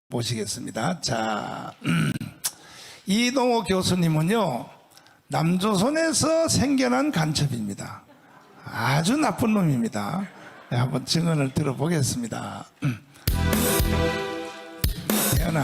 모시겠습니다. 자, 이동호 교수님은요, 남조선에서 생겨난 간첩입니다. 아주 나쁜 놈입니다. 네, 한번 증언을 들어보겠습니다. 태어나.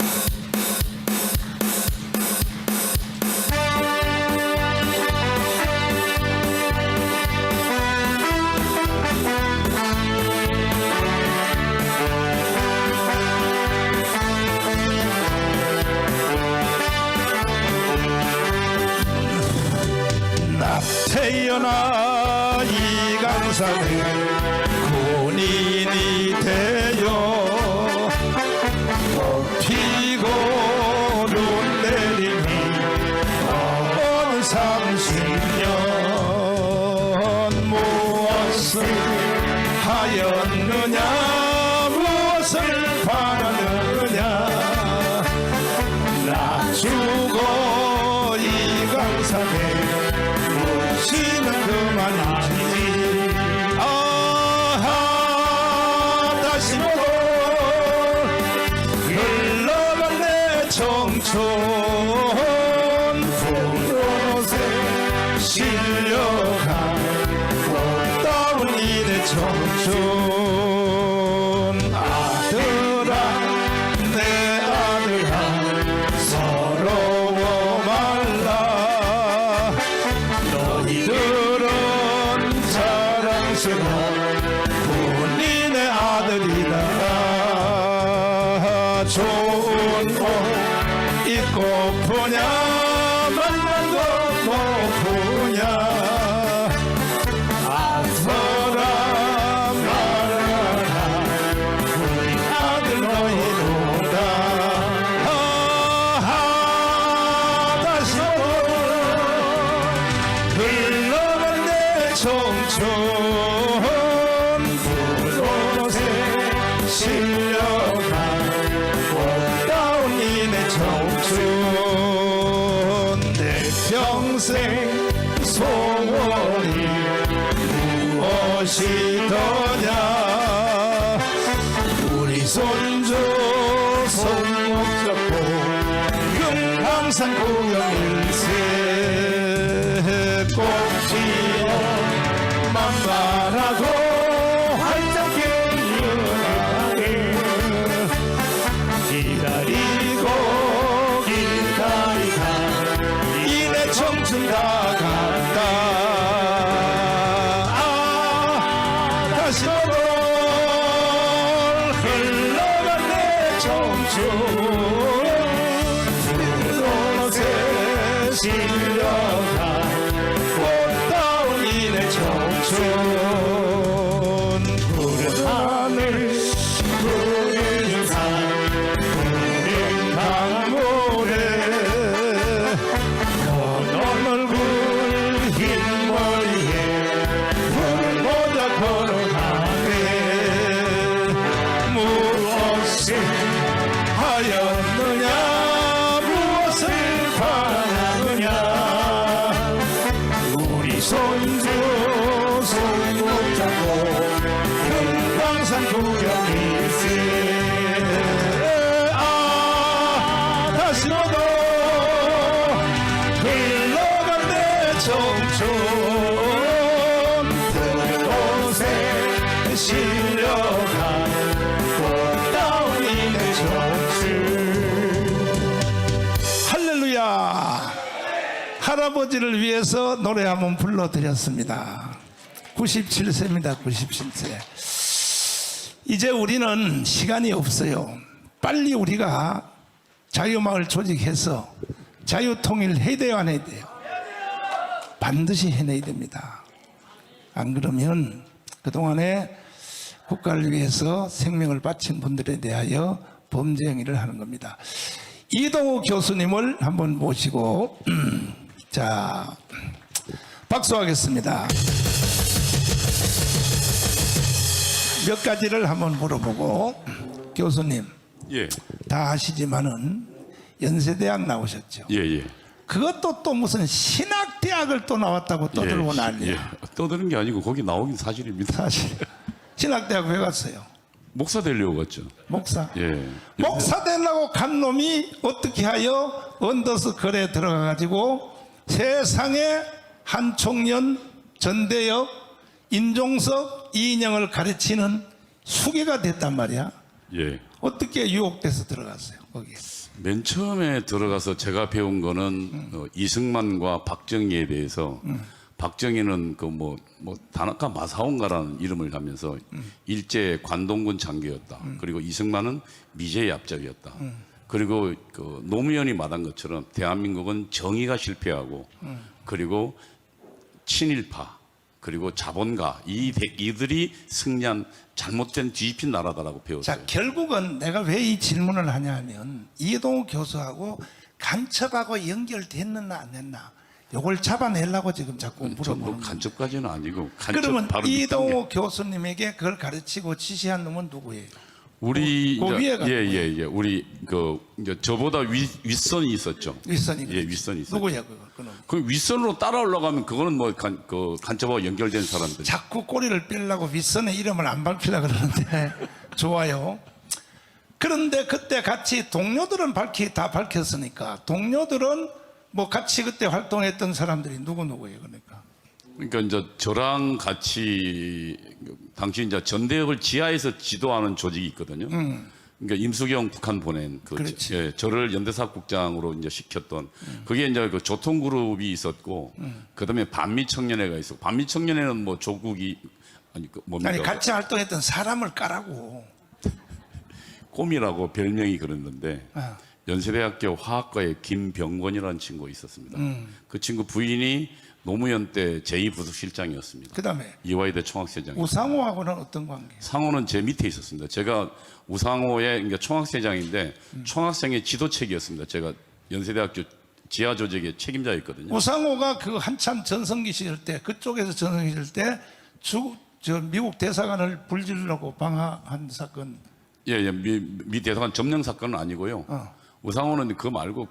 태어나 이강산에 군인이 되어 꽃 피고 눈 내리니 어느 30년 무엇을 하였느냐 무엇을 바라느냐 나 죽어 이강산에 시는 그만이지. 아하 다시 보고 흘러간 내 청춘 푸른옷에 실려간 꽃다운 이내 청춘 아들아 내 아들아 서러워 말라 너희들은 자랑스러운 군인의 아들이다 좋은 옷 입고프냐 만난 것 높으냐 아들아 말하라 우리 아들 너희로다 아하 다시 흘러간 내 청춘 푸른옷에 실려간 꽃다운 이내 청춘 내 평생 소원이 무엇이더냐 우리 손주 손목 잡고 금강산 구경일세 꽃피어 만발하고 활짝 피어나게 기다리고 기다리다 이내 청춘 다 간다 아 다시 한번 흘러간 내 청춘 푸른옷에 실려간 꽃다운 이내 청춘 푸른 하늘 푸른 산 푸른 강물에 너넌 얼굴 흰 머리에 푸른 모자 걸어가네 무엇을 하였느냐 무엇을 바라느냐 우리 손주 손목 잡고 금강산 구경일세 아 다시 너도 흘러간 내 청춘 푸른옷에 실려간 꽃다운 이내 청춘 할렐루야 할아버지를 위해서 노래 한번 불러드렸습니다. 97세입니다. 97세. 이제 우리는 시간이 없어요. 빨리 우리가 자유마을 조직해서 자유통일 해야 돼요, 안 해야 돼요? 반드시 해내야 됩니다. 안 그러면 그동안에 국가를 위해서 생명을 바친 분들에 대하여 범죄 행위를 하는 겁니다. 이동호 교수님을 한번 모시고 자 박수하겠습니다. 몇 가지를 한번 물어보고 교수님 예. 다 아시지만은 연세대학 나오셨죠. 예. 그것도 또 무슨 신학대학을 또 나왔다고 떠들고 난리야. 예. 떠드는 게 아니고 거기 나오긴 사실입니다. 사실 신학대학 왜 갔어요? 목사 되려고 갔죠. 목사. 예. 목사 되려고 간 놈이 어떻게 하여 언더스 거래에 들어가가지고 세상에 한총련, 전대엽, 인종석, 이인영을 가르치는 수괴가 됐단 말이야. 예. 어떻게 유혹돼서 들어갔어요 거기에? 맨 처음에 들어가서 제가 배운 거는 이승만과 박정희에 대해서 박정희는 그 뭐 다나카 마사오인가라는 이름을 하면서 일제 관동군 장교였다. 그리고 이승만은 미제 얍잡이었다. 그리고 그 노무현이 말한 것처럼 대한민국은 정의가 실패하고 그리고 친일파 그리고 자본가 이들이 승리한 잘못된 뒤집힌 나라다라고 배웠어요. 자, 결국은 내가 왜 이 질문을 하냐면 이동우 교수하고 간첩하고 연결됐느냐 안 됐나 요걸 잡아내려고 지금 자꾸 뭐 물어보는 거예요. 간첩까지는 아니고 간첩 그러면 바로 밑단계. 이동우 교수님에게 그걸 가르치고 지시한 놈은 누구예요? 우리 그 위에가 예예예 우리 그 이제 저보다 윗선이 있었죠. 윗선이 예, 윗선이 있었죠. 누구야 그거? 그놈. 그 윗선으로 따라 올라가면 그거는 뭐 간첩하고 연결된 사람들. 자꾸 꼬리를 빼려고 윗선의 이름을 안 밝히려고 그러는데 좋아요. 그런데 그때 같이 동료들은 다 밝혔으니까 동료들은 뭐 같이 그때 활동했던 사람들이 누구예요 그러니까? 그러니까 이제 저랑 같이 당시 이제 전대협을 지하에서 지도하는 조직이 있거든요. 그러니까 임수경 북한 보낸 그렇지. 예, 저를 연대사국장으로 이제 시켰던 그게 이제 그 조통그룹이 있었고 그다음에 반미청년회가 있었고 반미청년회는 뭐 조국이 아니 그 뭡니까? 아니 같이 활동했던 사람을 까라고. 꿈이라고 별명이 그랬는데 아. 연세대학교 화학과에 김병권이라는 친구가 있었습니다. 그 친구 부인이 노무현 때 제2부속실장이었습니다. 그다음에 이화여대 총학세장. 우상호하고는 어떤 관계? 상호는 제 밑에 있었습니다. 제가 우상호의 그러니까 총학세장인데 총학생의 지도책이었습니다. 제가 연세대학교 지하 조직의 책임자였거든요. 우상호가 그 한참 전성기 시절 때 그쪽에서 전성기 시절 때 저 미국 대사관을 불지르려고 방화한 사건. 예, 미 대사관 점령 사건은 아니고요. 우상호는 그거 말고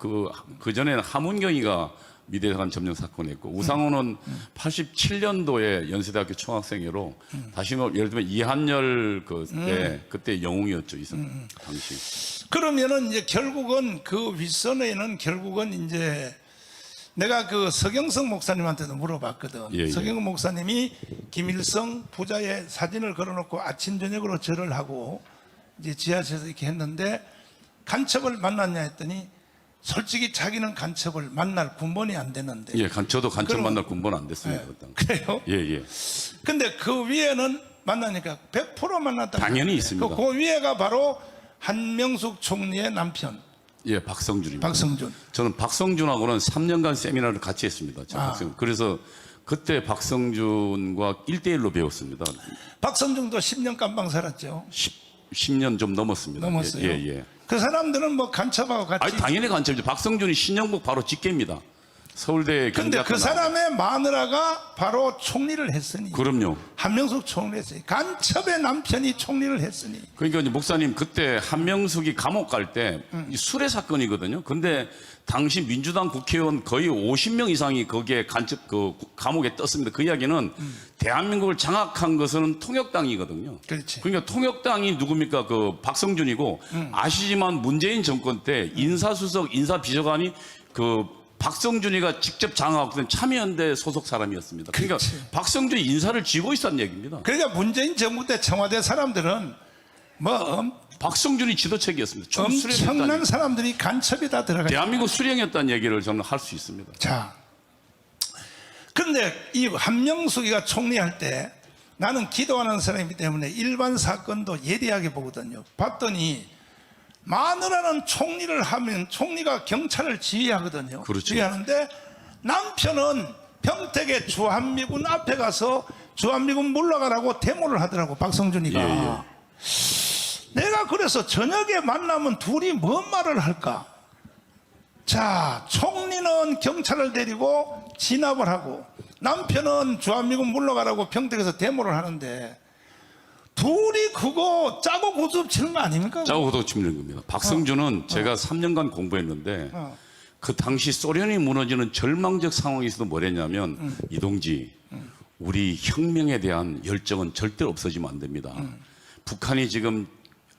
그 전에는 하문경이가 미 대사관 점령 사건을 했고 우상호는 87년도에 연세대학교 총학생회로 다시 뭐 예를 들면 이한열 그때 영웅이었죠 당시. 그러면은 이제 결국은 그 윗선에는 결국은 이제 내가 그 서경석 목사님한테도 물어봤거든. 예, 예. 서경석 목사님이 김일성 부자의 사진을 걸어놓고 아침 저녁으로 절을 하고 이제 지하철에서 이렇게 했는데 간첩을 만났냐 했더니 솔직히 자기는 간첩을 만날 군번이 안 되는데. 예, 저도 간첩 그럼- 만날 군번 안 됐습니다. 예, 그때. 그래요? 예, 예. 근데 그 위에는 만나니까 100% 만났다. 당연히 있습니다. 그 위에가 바로 한명숙 총리의 남편 예, 박성준입니다. 박성준. 저는 박성준하고는 3년간 세미나를 같이 했습니다. 그래서 그때 박성준과 1대1로 배웠습니다. 박성준도 10년 깜방 살았죠. 10년 좀 넘었습니다. 넘었어요. 예, 예. 그 사람들은 뭐 간첩하고 같이. 아니, 당연히 간첩이죠. 박성준이 신영국 바로 직계입니다. 서울대 근데 경제학과 그 사람의 마누라가 바로 총리를 했으니. 그럼요. 한명숙 총리를 했으니. 간첩의 남편이 총리를 했으니. 그러니까 이제 목사님 그때 한명숙이 감옥 갈 때 수뢰 사건이거든요. 근데 당시 민주당 국회의원 거의 50명 이상이 거기에 간첩 그 감옥에 떴습니다. 그 이야기는 대한민국을 장악한 것은 통역당이거든요. 그렇지. 그러니까 통역당이 누굽니까? 그 박성준이고 아시지만 문재인 정권 때 인사수석, 인사비서관이 그 박성준이가 직접 장악했던 참여연대 소속 사람이었습니다. 그러니까 그렇지. 박성준이 인사를 쥐고 있었던 얘기입니다. 그러니까 문재인 정부 때 청와대 사람들은 뭐 박성준이 지도책이었습니다. 엄청난 사람들이 간첩이 다 들어가. 대한민국 수령이었다는 얘기를 저는 할 수 있습니다. 자, 근데 이 한명숙이가 총리할 때 나는 기도하는 사람이기 때문에 일반 사건도 예리하게 보거든요. 봤더니 마누라는 총리를 하면 총리가 경찰을 지휘하거든요. 그렇죠. 지휘하는데 남편은 평택의 주한미군 앞에 가서 주한미군 물러가라고 데모를 하더라고 박성준이가. 예. 내가 그래서 저녁에 만나면 둘이 뭔 말을 할까? 자, 총리는 경찰을 데리고 진압을 하고 남편은 주한미군 물러가라고 평택에서 데모를 하는데 둘이 그거 짜고 고집 치는 거 아닙니까? 짜고 도치는 겁니다. 박성준은 제가 3년간 공부했는데 그 당시 소련이 무너지는 절망적 상황에서도 뭐랬냐면 이동지 우리 혁명에 대한 열정은 절대 없어지면 안 됩니다. 북한이 지금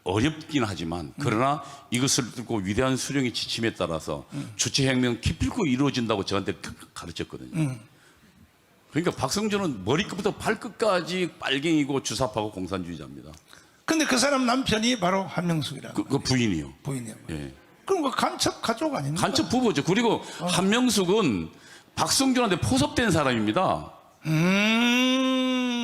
어렵긴 하지만 그러나 이것을 듣고 위대한 수령의 지침에 따라서 주체혁명 기필코 이루어진다고 저한테 가르쳤거든요. 그러니까 박성준은 머리끝부터 발끝까지 빨갱이고 주사파고 공산주의자입니다. 근데 그 사람 남편이 바로 한명숙이라는 그 부인이요. 부인이에요. 예. 그럼 그 간첩 가족 아닙니까? 간첩 부부죠. 그리고 한명숙은 박성준한테 포섭된 사람입니다.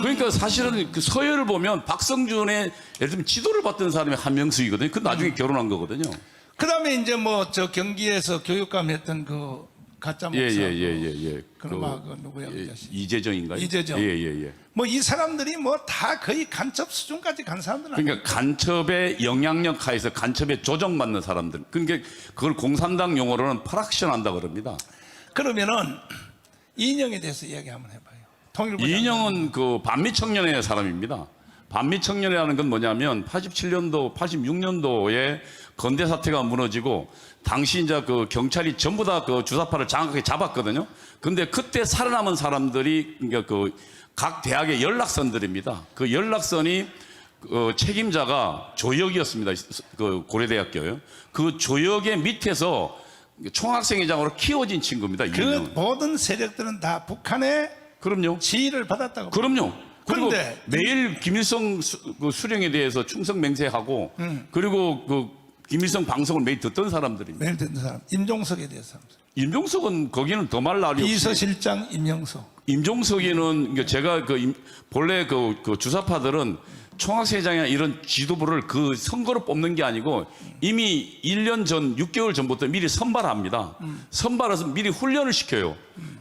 그러니까 사실은 그 서열을 보면 박성준의 예를 들면 지도를 받던 사람이 한명숙이거든요. 그 나중에 결혼한 거거든요. 그다음에 이제 뭐 저 경기에서 교육감 했던 그 가짜 목사. 예. 그놈아 그 누구야 그 자식. 이재정인가요? 이재정. 예. 뭐 이 사람들이 뭐 다 거의 간첩 수준까지 간 사람들 아니에요. 그러니까 간첩의 영향력 하에서 간첩에 조정받는 사람들. 그러니까 그걸 공산당 용어로는 프락션 한다 그럽니다. 그러면은 이인영에 대해서 이야기 한번 해봐요. 통일부 이인영은 그 반미청년회 사람입니다. 반미청년회라는 건 뭐냐면 87년도, 86년도에 건대 사태가 무너지고 당시 이제 그 경찰이 전부 다 그 주사파를 장악하게 잡았거든요. 근데 그때 살아남은 사람들이 그러니까 그 각 대학의 연락선들입니다. 그 연락선이 책임자가 조혁이었습니다. 그 고려대학교요. 그 조혁의 밑에서 총학생회장으로 키워진 친구입니다. 그 이인영은. 모든 세력들은 다 북한의 그럼요. 지휘를 받았다고. 그럼요. 그리고 그런데 매일 김일성 수령에 대해서 충성 맹세하고 그리고 그 김일성 방송을 매일 듣던 사람들입니다. 매일 듣는 사람 임종석에 대해서 임종석은 거기는 더 말 날이 없이 비서실장 임영석. 임종석이는 제가 본래 그 주사파들은 총학생회장이나 이런 지도부를 그 선거로 뽑는 게 아니고 이미 1년 전, 6개월 전부터 미리 선발합니다. 선발해서 미리 훈련을 시켜요.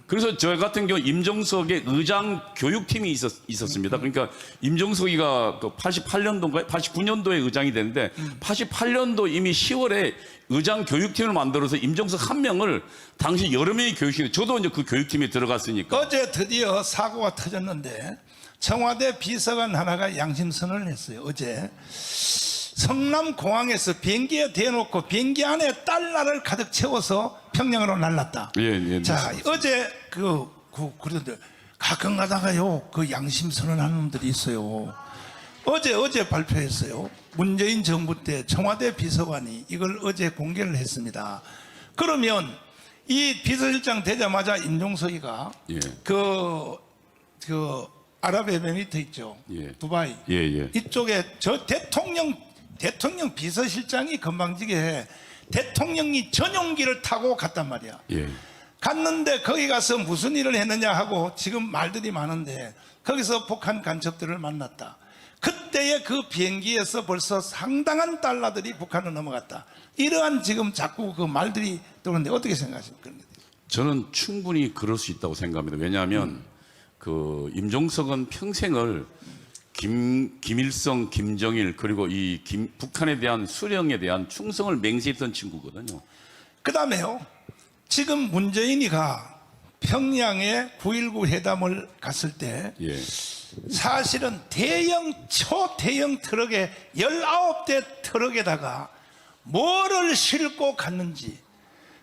그래서 저 같은 경우 임종석의 의장 교육팀이 있었습니다. 그러니까 임종석이가 88년도인가 89년도에 의장이 됐는데 88년도 이미 10월에 의장 교육팀을 만들어서 임종석 한 명을 당시 여러 명이 교육시켰는데 저도 이제 그 교육팀에 들어갔으니까 어제 드디어 사고가 터졌는데 청와대 비서관 하나가 양심선언을 했어요. 어제 성남공항에서 비행기에 대놓고 비행기 안에 달러를 가득 채워서 평양으로 날랐다. 예, 자, 맞습니다. 어제 그런데 가끔 가다가요 그 양심선언하는 놈들이 있어요. 어제 발표했어요. 문재인 정부 때 청와대 비서관이 이걸 어제 공개를 했습니다. 그러면 이 비서실장 되자마자 임종석이가 예. 그 아랍에미리트 있죠. 예. 두바이. 예. 이쪽에 저 대통령 비서실장이 건방지게 대통령이 전용기를 타고 갔단 말이야. 예. 갔는데 거기 가서 무슨 일을 했느냐 하고 지금 말들이 많은데 거기서 북한 간첩들을 만났다. 그때의 그 비행기에서 벌써 상당한 달러들이 북한으로 넘어갔다. 이러한 지금 자꾸 그 말들이 들어오는데 어떻게 생각하십니까? 저는 충분히 그럴 수 있다고 생각합니다. 왜냐하면 그 임종석은 평생을 김일성, 김정일 그리고 북한에 대한 수령에 대한 충성을 맹세했던 친구거든요. 그 다음에요. 지금 문재인이가 평양에 9.19 회담을 갔을 때 예. 사실은 초대형 트럭에 19대 트럭에다가 뭐를 싣고 갔는지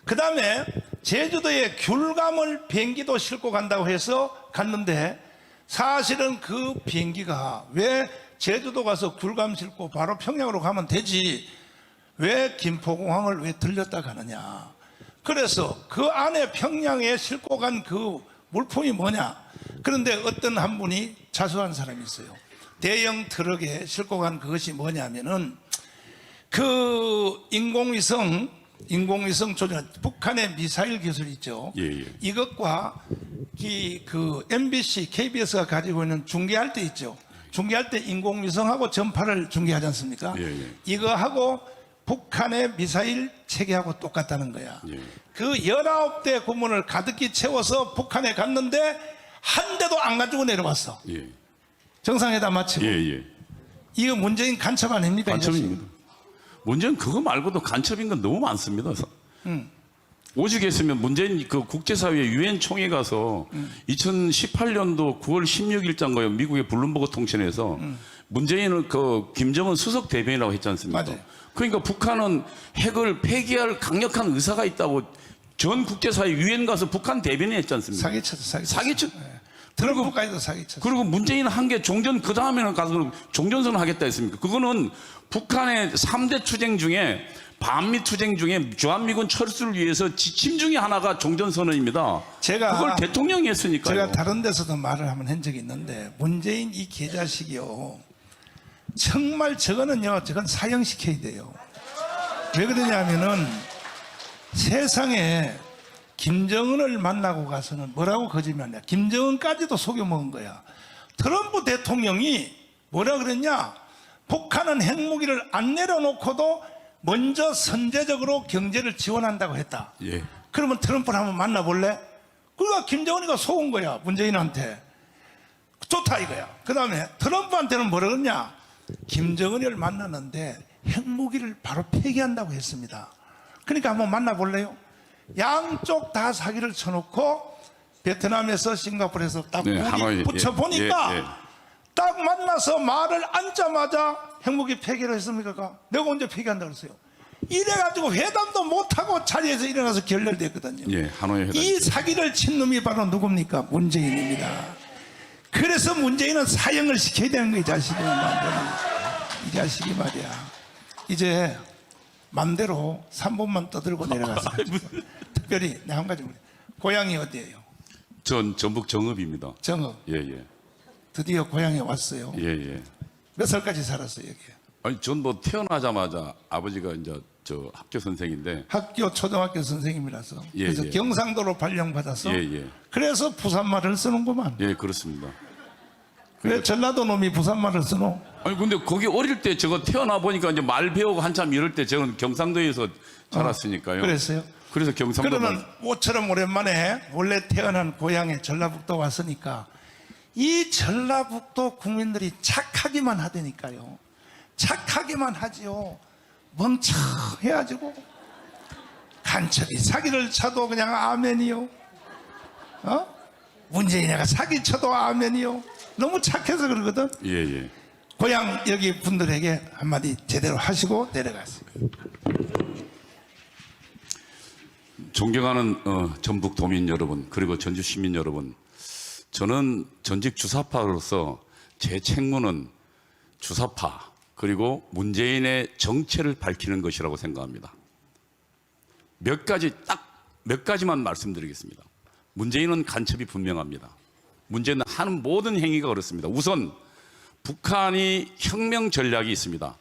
그 다음에 제주도에 귤감을 비행기도 싣고 간다고 해서 갔는데 사실은 그 비행기가 왜 제주도 가서 귤감 싣고 바로 평양으로 가면 되지 왜 김포공항을 왜 들렸다 가느냐. 그래서 그 안에 평양에 싣고 간 그 물품이 뭐냐. 그런데 어떤 한 분이 자수한 사람이 있어요. 대형 트럭에 싣고 간 그것이 뭐냐면은 그 인공위성 조준 북한의 미사일 기술 있죠. 예. 이것과 그 MBC, KBS가 가지고 있는 중계할 때 있죠. 중계할 때 인공위성하고 전파를 중계하지 않습니까? 예. 이거하고 북한의 미사일 체계하고 똑같다는 거야. 예. 그 19대 구문을 가득히 채워서 북한에 갔는데 한 대도 안 가지고 내려왔어. 예. 정상회담 마치고. 예. 이거 문재인 간첩 아닙니까? 간첩입니다. 문제는 그거 말고도 간첩인 건 너무 많습니다. 오죽했으면 문재인 그 국제사회 유엔 총회 가서 2018년도 9월 16일자인가요? 미국의 블룸버그 통신에서 문재인은 그 김정은 수석 대변이라고 했지 않습니까? 맞아요. 그러니까 북한은 핵을 폐기할 강력한 의사가 있다고 전 국제사회 유엔 가서 북한 대변인 했지 않습니까? 사기쳤어. 사기쳤. 트럼프까지도 사기쳤어요. 그리고 문재인은 한 게 종전 그 다음에는 가서 종전선언 하겠다 했습니까? 그거는 북한의 3대 투쟁 중에 반미 투쟁 중에 주한미군 철수를 위해서 지침 중에 하나가 종전선언입니다. 그걸 대통령이 했으니까요. 제가 다른 데서도 말을 한번 한 적이 있는데 문재인 이 개자식이요. 정말 저거는 사형시켜야 돼요. 왜 그러냐면은 세상에 김정은을 만나고 가서는 뭐라고 거짓말이야. 김정은까지도 속여먹은 거야. 트럼프 대통령이 뭐라 그랬냐. 북한은 핵무기를 안 내려놓고도 먼저 선제적으로 경제를 지원한다고 했다. 예. 그러면 트럼프를 한번 만나볼래? 그러니까 김정은이가 속은 거야. 문재인한테. 좋다 이거야. 그 다음에 트럼프한테는 뭐라 그러냐. 김정은이를 만나는데 핵무기를 바로 폐기한다고 했습니다. 그러니까 한번 만나볼래요? 양쪽 다 사기를 쳐놓고 베트남에서 싱가포르에서 딱 무기 붙여보니까 딱 만나서 말을 앉자마자 핵무기 폐기를 했습니까? 내가 언제 폐기한다고 그랬어요? 이래가지고 회담도 못하고 자리에서 일어나서 결렬됐거든요. 예, 하노이 회담. 이 사기를 친 놈이 바로 누굽니까? 문재인입니다. 그래서 문재인은 사형을 시켜야 되는 거야, 이 자식이. 이 자식이 말이야. 이제 맘대로 3분만 떠들고 내려가서 특별히 내가 한 가지 고향이 어디예요? 전 전북 정읍입니다. 정읍. 예. 드디어 고향에 왔어요. 예. 몇 살까지 살았어요 여기? 아니 전 뭐 태어나자마자 아버지가 이제 저 학교 선생인데 학교 초등학교 선생님이라서 예, 그래서 예. 경상도로 발령받아서 예. 그래서 부산말을 쓰는구만. 예, 그렇습니다. 왜 전라도 놈이 부산말을 쓰노? 아니 근데 거기 어릴 때 저거 태어나 보니까 이제 말 배우고 한참 이럴 때 저는 경상도에서 자랐으니까요. 그랬어요? 그래서 경상도 그러면 모처럼 오랜만에 원래 태어난 고향에 전라북도 왔으니까 이 전라북도 국민들이 착하기만 하다니까요. 착하기만 하지요. 멍청해가지고 간첩이 사기를 쳐도 그냥 아멘이요. 문재인이가 사기 쳐도 아멘이요. 너무 착해서 그러거든. 예. 고향 여기 분들에게 한마디 제대로 하시고 내려가세요. 존경하는 전북 도민 여러분 그리고 전주 시민 여러분, 저는 전직 주사파로서 제 책무는 주사파 그리고 문재인의 정체를 밝히는 것이라고 생각합니다. 몇 가지만 말씀드리겠습니다. 문재인은 간첩이 분명합니다. 문제는 하는 모든 행위가 그렇습니다. 우선 북한이 혁명 전략이 있습니다.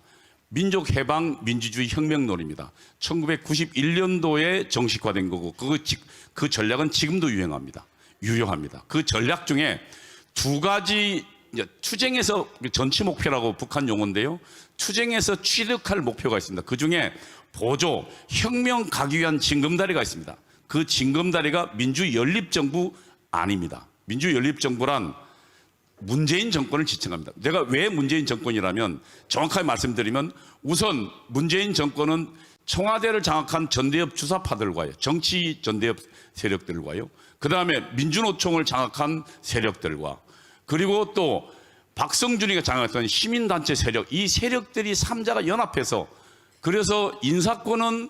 민족해방 민주주의 혁명론입니다. 1991년도에 정식화된 거고 그 전략은 지금도 유효합니다. 그 전략 중에 두 가지, 투쟁에서 전치 목표라고 북한 용어인데요. 투쟁에서 취득할 목표가 있습니다. 그 중에 보조, 혁명 가기 위한 징검다리가 있습니다. 그 징검다리가 민주연립정부 아닙니다. 민주연립정부란 문재인 정권을 지칭합니다. 내가 왜 문재인 정권이라면 정확하게 말씀드리면 우선 문재인 정권은 청와대를 장악한 전대협 주사파들과요, 정치 전대협 세력들과요, 그 다음에 민주노총을 장악한 세력들과 그리고 또 박성준이가 장악했던 시민단체 세력, 이 세력들이 3자가 연합해서 그래서 인사권은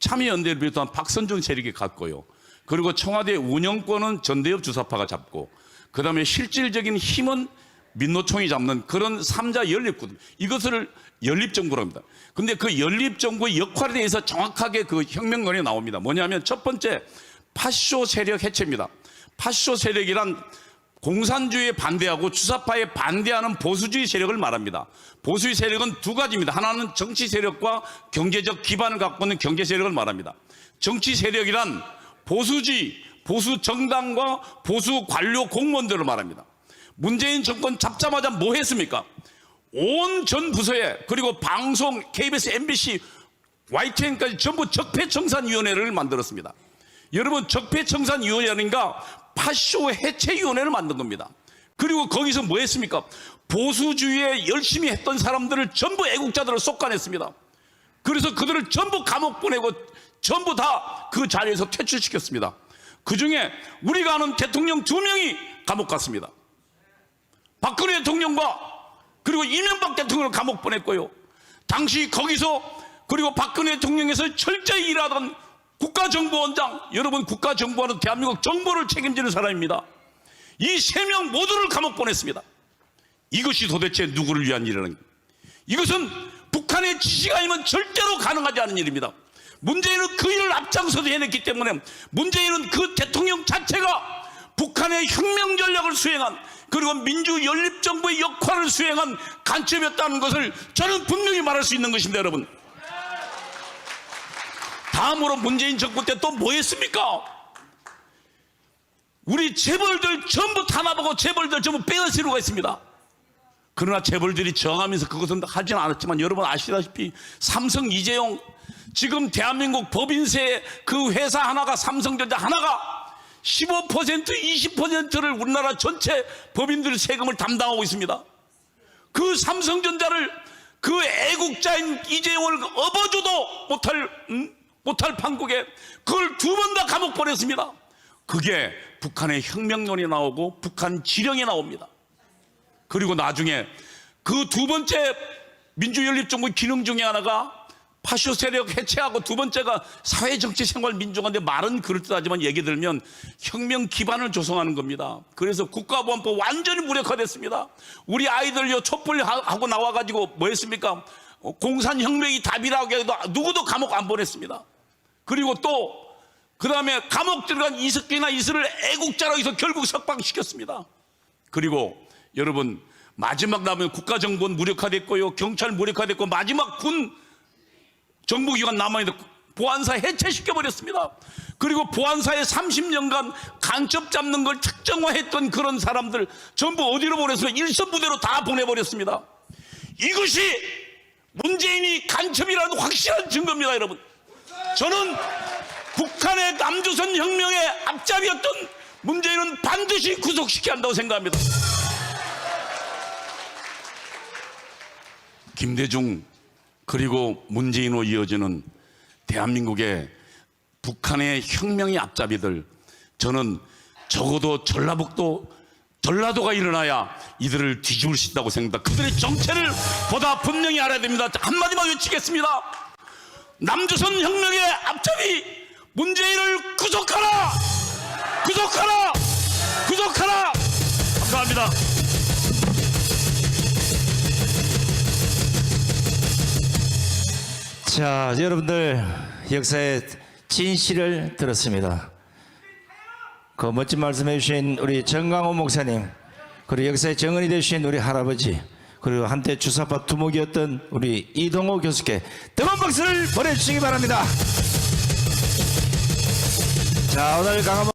참여연대를 비롯한 박선준 세력이 갖고요. 그리고 청와대 운영권은 전대협 주사파가 잡고 그 다음에 실질적인 힘은 민노총이 잡는 그런 3자 연립구도, 이것을 연립정부라고 합니다. 근데 그 연립정부의 역할에 대해서 정확하게 그 혁명론이 나옵니다. 뭐냐면 첫 번째, 파쇼 세력 해체입니다. 파쇼 세력이란 공산주의에 반대하고 주사파에 반대하는 보수주의 세력을 말합니다. 보수의 세력은 두 가지입니다. 하나는 정치 세력과 경제적 기반을 갖고 있는 경제 세력을 말합니다. 정치 세력이란 보수주의, 보수 정당과 보수 관료 공무원들을 말합니다. 문재인 정권 잡자마자 뭐 했습니까? 온 전 부서에, 그리고 방송, KBS, MBC, YTN까지 전부 적폐청산위원회를 만들었습니다. 여러분, 적폐청산위원회인가 파쇼 해체위원회를 만든 겁니다. 그리고 거기서 뭐 했습니까? 보수주의에 열심히 했던 사람들을 전부 애국자들을 쏙간했습니다. 그래서 그들을 전부 감옥 보내고 전부 다 그 자리에서 퇴출시켰습니다. 그 중에 우리가 아는 대통령 2명이 감옥 갔습니다. 박근혜 대통령과 그리고 이명박 대통령을 감옥 보냈고요. 당시 거기서 그리고 박근혜 대통령에서 철저히 일하던 국가정보원장, 여러분 국가정보원은 대한민국 정보를 책임지는 사람입니다. 이 3명 모두를 감옥 보냈습니다. 이것이 도대체 누구를 위한 일이라는, 이것은 북한의 지시가 아니면 절대로 가능하지 않은 일입니다. 문재인은 그 일을 앞장서서 해냈기 때문에 문재인은 그 대통령 자체가 북한의 혁명 전략을 수행한, 그리고 민주연립정부의 역할을 수행한 간첩이었다는 것을 저는 분명히 말할 수 있는 것입니다. 여러분, 다음으로 문재인 정부 때 또 뭐 했습니까? 우리 재벌들 전부 탄압하고 재벌들 전부 빼앗으려고 했습니다. 그러나 재벌들이 저항하면서 그것은 하지는 않았지만 여러분 아시다시피 삼성 이재용, 지금 대한민국 법인세 그 회사 하나가, 삼성전자 하나가 15% 20%를 우리나라 전체 법인들 세금을 담당하고 있습니다. 그 삼성전자를, 그 애국자인 이재용을 업어줘도 못할 판국에 그걸 2번 다 감옥 보냈습니다. 그게 북한의 혁명론이 나오고 북한 지령이 나옵니다. 그리고 나중에 그 2번째 민주연립정부 기능 중에 하나가 파쇼 세력 해체하고 2번째가 사회정치생활민주화인데 말은 그럴듯하지만 얘기 들면 혁명 기반을 조성하는 겁니다. 그래서 국가보안법 완전히 무력화됐습니다. 우리 아이들요 촛불하고 나와가지고 뭐 했습니까? 공산혁명이 답이라고 해도 누구도 감옥 안 보냈습니다. 그리고 또 그 다음에 감옥 들어간 이석기나 이슬을 애국자라고 해서 결국 석방시켰습니다. 그리고 여러분 마지막 남은 국가정보는 무력화됐고요, 경찰 무력화됐고, 마지막 군 정부기관 남아있는 보안사 해체시켜버렸습니다. 그리고 보안사에 30년간 간첩 잡는 걸 특정화했던 그런 사람들 전부 어디로 보내서 일선 부대로 다 보내버렸습니다. 이것이 문재인이 간첩이라는 확실한 증거입니다. 여러분, 저는 북한의 남조선 혁명의 앞잡이였던 문재인은 반드시 구속시켜야 한다고 생각합니다. 김대중 그리고 문재인으로 이어지는 대한민국의 북한의 혁명의 앞잡이들, 저는 적어도 전라도가 일어나야 이들을 뒤집을 수 있다고 생각합니다. 그들의 정체를 보다 분명히 알아야 됩니다. 한마디만 외치겠습니다. 남조선 혁명의 앞잡이 문재인을 구속하라! 구속하라! 구속하라! 감사합니다. 자, 여러분들 역사의 진실을 들었습니다. 그 멋진 말씀해 주신 우리 정강호 목사님, 그리고 역사의 정언이 되신 우리 할아버지, 그리고 한때 주사파 두목이었던 우리 이동호 교수께 뜨거운 박수를 보내주시기 바랍니다. 자, 오늘 강한